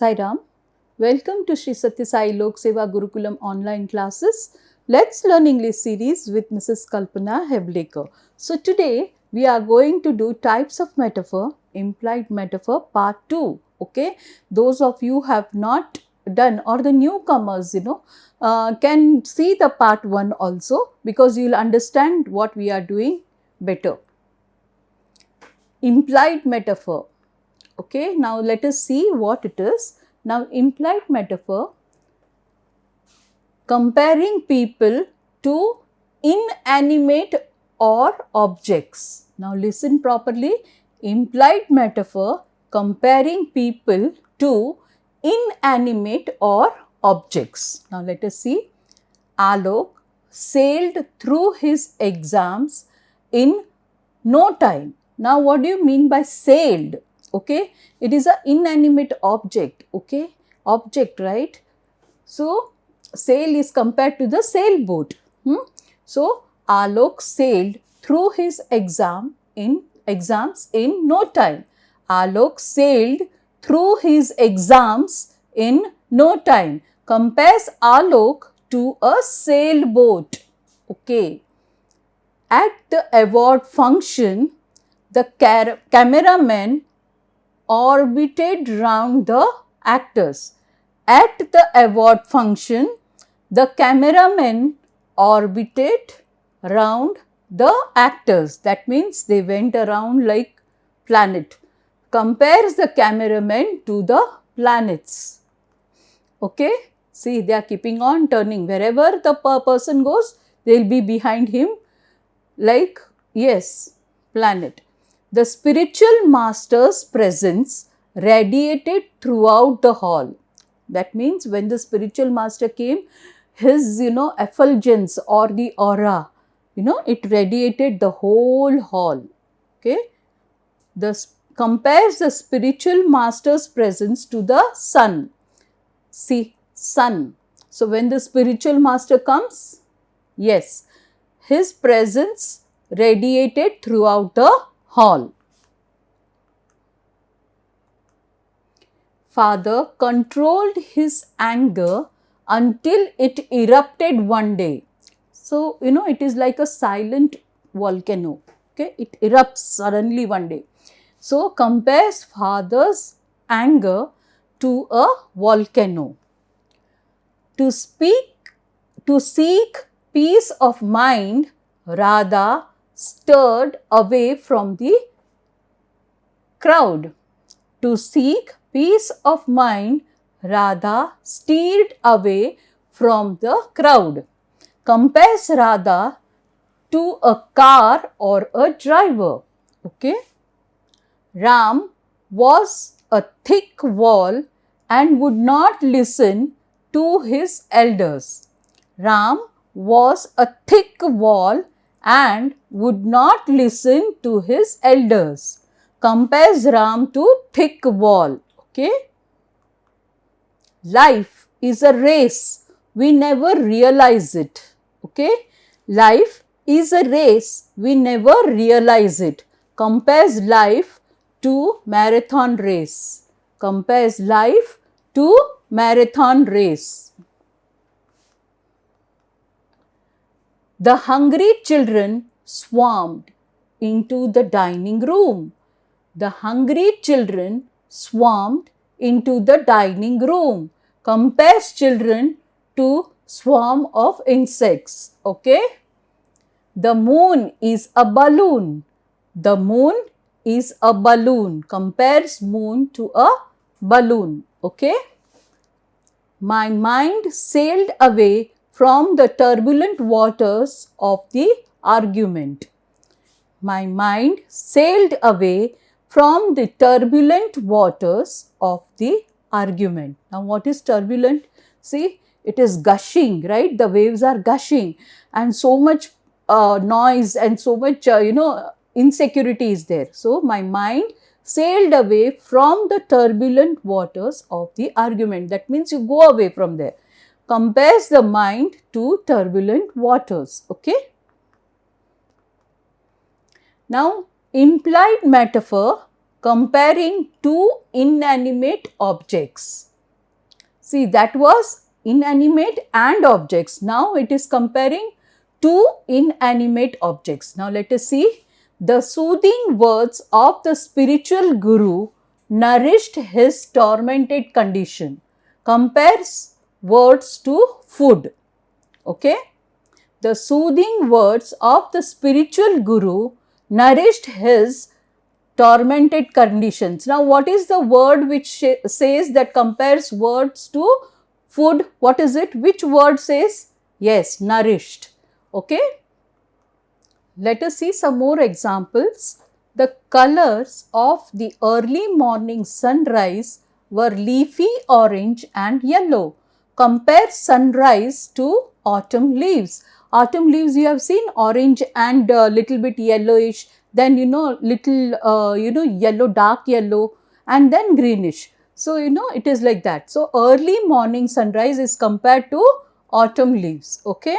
Sai Ram. Welcome to Sri Sathya Sai Lok Seva Gurukulam online classes. Let's learn English series with Mrs. Kalpana Heblekar. So today we are going to do types of metaphor, implied metaphor part 2. Okay, those of you have not done or the newcomers can see the part 1 also, because you will understand what we are doing better. Implied metaphor. Okay, now let us see what it is. Now, implied metaphor, comparing people to inanimate or objects. Now, listen properly. Implied metaphor, comparing people to inanimate or objects. Now, let us see. Alok sailed through his exams in no time. Now, what do you mean by sailed? Okay, it is an inanimate object, okay, object, right? So, sail is compared to the sailboat. So, Alok sailed through his exams in no time. Alok sailed through his exams in no time. Compares Alok to a sailboat, okay. At the award function, the cameraman orbited round the actors. At the award function, the cameraman orbited round the actors. That means they went around like planet. Compares the cameraman to the planets. Okay, see, they are keeping on turning. Wherever the person goes, they will be behind him like, yes, planet. The spiritual master's presence radiated throughout the hall. That means when the spiritual master came, his, effulgence or the aura, it radiated the whole hall. Okay. Compares the spiritual master's presence to the sun. See, sun. So, when the spiritual master comes, yes, his presence radiated throughout the hall. Father controlled his anger until it erupted one day. So, it is like a silent volcano. Okay, it erupts suddenly one day. So, compares father's anger to a volcano. To seek peace of mind, Radha stirred away from the crowd. To seek peace of mind, Radha steered away from the crowd. Compares Radha to a car or a driver. Okay. Ram was a thick wall and would not listen to his elders. Ram was a thick wall and would not listen to his elders. Compares Ram to thick wall. Okay. Life is a race. We never realize it. Okay. Life is a race. We never realize it. Compares life to marathon race. Compares life to marathon race. The hungry children swarmed into the dining room. The hungry children swarmed into the dining room. Compares children to swarm of insects. Okay. The moon is a balloon. The moon is a balloon. Compares moon to a balloon. Okay. My mind sailed away from the turbulent waters of the argument. My mind sailed away from the turbulent waters of the argument. Now, what is turbulent? See, it is gushing, right? The waves are gushing and so much noise and so much, insecurity is there. So, my mind sailed away from the turbulent waters of the argument. That means you go away from there. Compares the mind to turbulent waters. Okay. Now, implied metaphor, comparing two inanimate objects. See, that was inanimate and objects. Now it is comparing two inanimate objects. Now let us see. The soothing words of the spiritual guru nourished his tormented condition. Compares words to food. Okay. The soothing words of the spiritual guru nourished his tormented conditions. Now, what is the word which says that compares words to food? What is it? Which word says? Yes, nourished. Okay. Let us see some more examples. The colors of the early morning sunrise were leafy orange and yellow. Compare sunrise to autumn leaves. Autumn leaves you have seen orange and little bit yellowish, then little yellow, dark yellow, and then greenish. So it is like that. So early morning sunrise is compared to autumn leaves. Okay.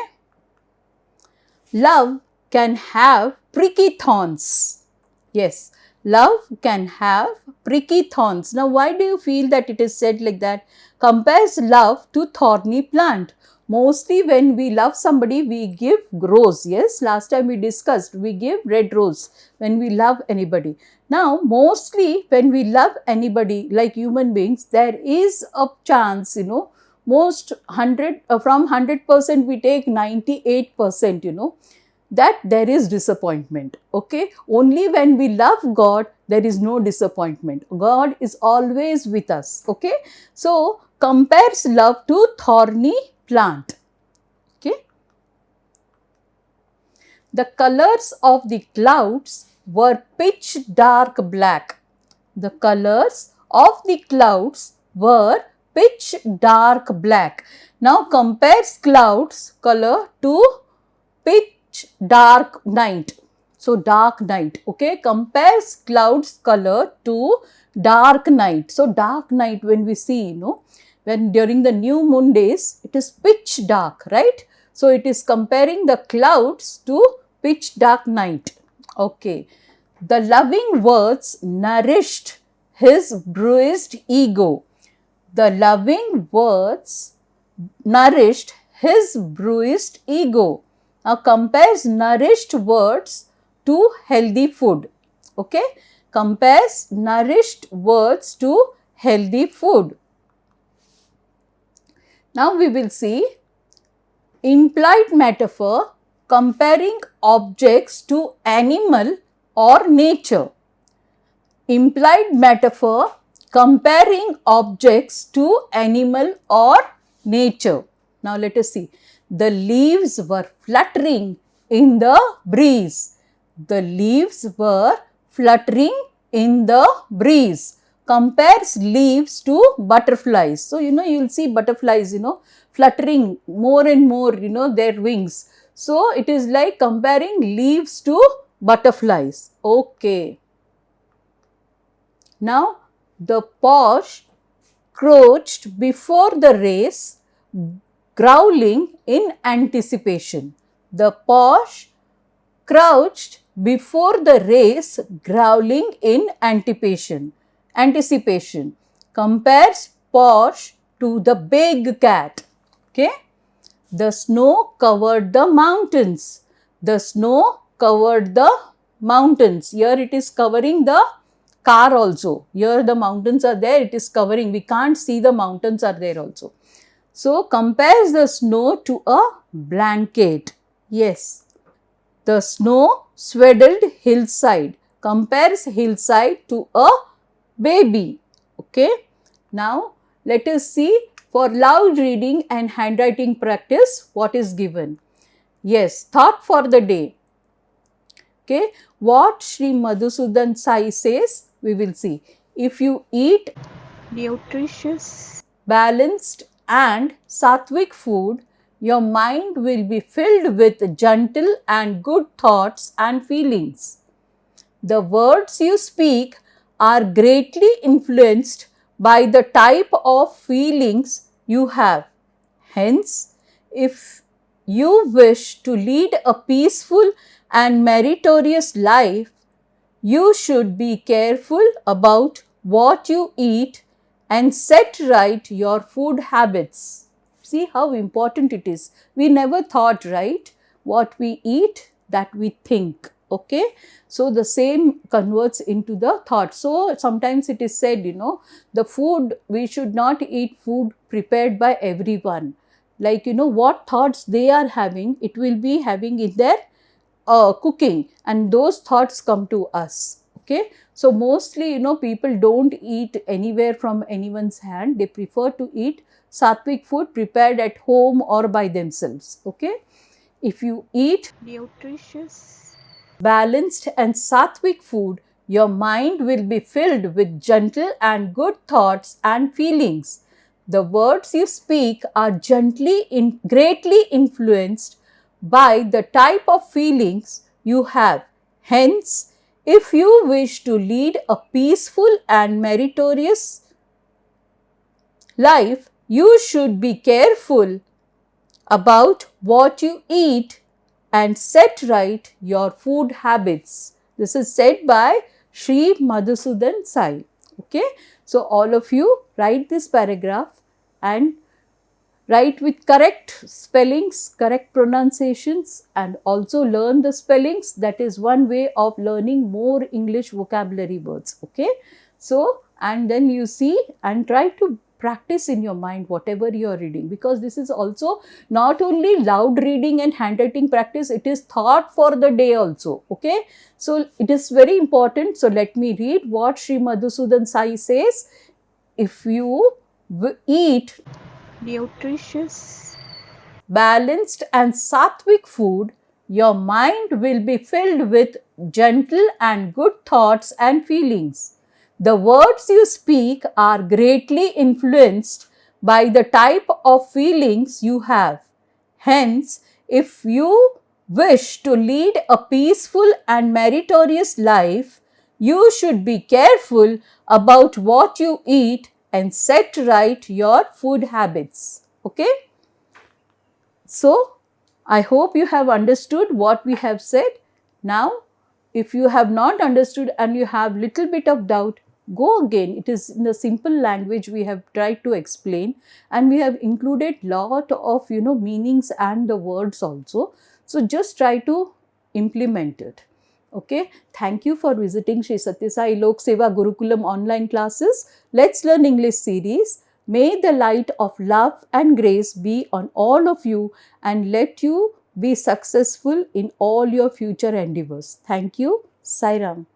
Love can have pricky thorns. Yes, love can have pricky thorns. Now, why do you feel that it is said like that? Compares love to thorny plant. Mostly when we love somebody, we give rose. Yes, last time we discussed, we give red rose when we love anybody. Now, mostly when we love anybody like human beings, there is a chance, most 100, from 100% we take 98%, that there is disappointment. Okay, only when we love God, there is no disappointment. God is always with us. Okay, so compares love to thorny plant. Okay, the colors of the clouds were pitch dark black. The colors of the clouds were pitch dark black. Now compares clouds color to pitch dark night. So dark night. Okay, compares clouds color to dark night. So dark night, when we see, when during the new moon days, it is pitch dark, right? So it is comparing the clouds to pitch dark night. Okay. The loving words nourished his bruised ego. The loving words nourished his bruised ego. Now compares nourished words to healthy food. Okay. Compares nourished words to healthy food. Now we will see implied metaphor comparing objects to animal or nature. Implied metaphor comparing objects to animal or nature. Now let us see. The leaves were fluttering in the breeze. The leaves were fluttering in the breeze. Compares leaves to butterflies. So, you will see butterflies, fluttering more and more, their wings. So, it is like comparing leaves to butterflies. Okay. Now, the posh crouched before the race, growling in anticipation. The posh crouched before the race, growling in anticipation. Compares posh to the big cat. Okay. The snow covered the mountains. The snow covered the mountains. Here it is covering the car also. Here the mountains are there, it is covering. We can't see the mountains are there also. So compares the snow to a blanket. Yes. The snow swaddled hillside. Compares hillside to a baby. Okay. Now let us see for loud reading and handwriting practice what is given. Yes, thought for the day. Okay, what Sri Madhusudan Sai says, we will see. If you eat nutritious, balanced and sattvic food, your mind will be filled with gentle and good thoughts and feelings. The words you speak are greatly influenced by the type of feelings you have. Hence, if you wish to lead a peaceful and meritorious life, you should be careful about what you eat and set right your food habits. See how important it is. We never thought, right? What we eat, that we think. Okay, so the same converts into the thought. So sometimes it is said, the food, we should not eat food prepared by everyone. Like, what thoughts they are having, it will be having in their cooking, and those thoughts come to us. Okay, so mostly, people don't eat anywhere from anyone's hand. They prefer to eat sattvic food prepared at home or by themselves. Okay, if you eat nutritious, balanced and sattvic food, your mind will be filled with gentle and good thoughts and feelings. The words you speak are greatly influenced by the type of feelings you have. Hence, if you wish to lead a peaceful and meritorious life, you should be careful about what you eat and set right your food habits. This is said by Sri Madhusudan Sai. Okay, so all of you write this paragraph and write with correct spellings, correct pronunciations, and also learn the spellings. That is one way of learning more English vocabulary words. Okay, so and then you see and try to practice in your mind whatever you are reading, because this is also not only loud reading and handwriting practice, it is thought for the day also. Okay, so it is very important. So let me read what Sri Madhusudan Sai says. If you eat nutritious, balanced and sattvic food, your mind will be filled with gentle and good thoughts and feelings. The words you speak are greatly influenced by the type of feelings you have. Hence, if you wish to lead a peaceful and meritorious life, you should be careful about what you eat and set right your food habits. Okay? So, I hope you have understood what we have said. Now, if you have not understood and you have little bit of doubt, go again. It is in the simple language we have tried to explain, and we have included lot of meanings and the words also. So, just try to implement it. Okay, thank you for visiting Sri Sathya Sai Lok Seva Gurukulam online classes. Let's Learn English series. May the light of love and grace be on all of you and let you be successful in all your future endeavors. Thank you. Sai Ram.